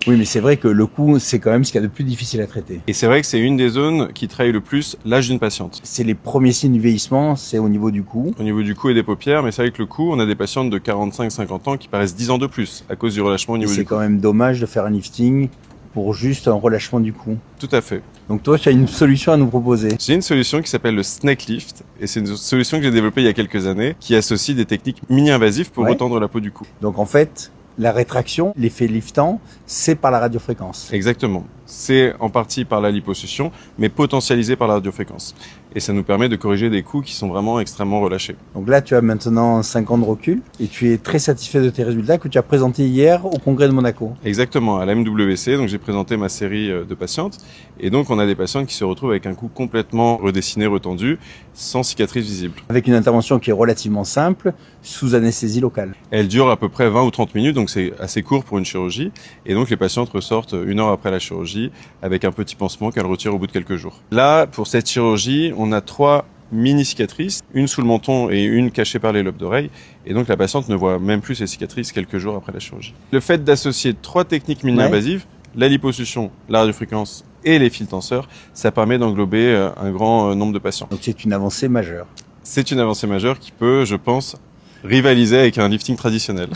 Oui, mais c'est vrai que le cou, c'est quand même ce qu'il y a de plus difficile à traiter. Et c'est vrai que c'est une des zones qui trahit le plus l'âge d'une patiente. C'est les premiers signes du vieillissement, c'est au niveau du cou. Au niveau du cou et des paupières, mais c'est vrai que le cou, on a des patientes de 45-50 ans qui paraissent 10 ans de plus à cause du relâchement au niveau C'est du cou. quand même dommage de faire un lifting pour juste un relâchement du cou. Tout à fait. Donc toi, tu as une solution à nous proposer. J'ai une solution qui s'appelle le snake lift, et c'est une solution que j'ai développée il y a quelques années, qui associe des techniques mini-invasives pour Ouais. retendre la peau du cou. Donc en fait, la rétraction, l'effet liftant, c'est par la radiofréquence. Exactement. C'est en partie par la liposuction, mais potentialisé par la radiofréquence. Et ça nous permet de corriger des coups qui sont vraiment extrêmement relâchés. Donc là, tu as maintenant 5 ans de recul et tu es très satisfait de tes résultats que tu as présentés hier au congrès de Monaco. Exactement, à la MWC, donc j'ai présenté ma série de patientes, et donc on a des patientes qui se retrouvent avec un cou complètement redessiné, retendu, sans cicatrice visible. Avec une intervention qui est relativement simple, sous anesthésie locale. Elle dure à peu près 20 ou 30 minutes, donc c'est assez court pour une chirurgie, et donc les patientes ressortent 1 heure après la chirurgie avec un petit pansement qu'elles retirent au bout de quelques jours. Là, pour cette chirurgie, on a 3 mini cicatrices, une sous le menton et une cachée par les lobes d'oreille, et donc la patiente ne voit même plus ces cicatrices quelques jours après la chirurgie. Le fait d'associer 3 techniques mini-invasives, la liposuction, la radiofréquence et les fils tenseurs, ça permet d'englober un grand nombre de patients. Donc c'est une avancée majeure. C'est une avancée majeure qui peut, je pense, rivaliser avec un lifting traditionnel.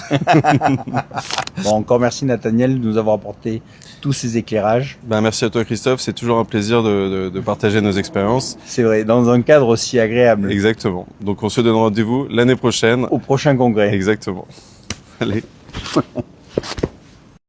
Bon, encore merci Nathaniel de nous avoir apporté tous ces éclairages. Merci à toi Christophe, c'est toujours un plaisir de partager nos expériences. C'est vrai, dans un cadre aussi agréable. Exactement. Donc on se donne rendez-vous l'année prochaine. Au prochain congrès. Exactement. Allez.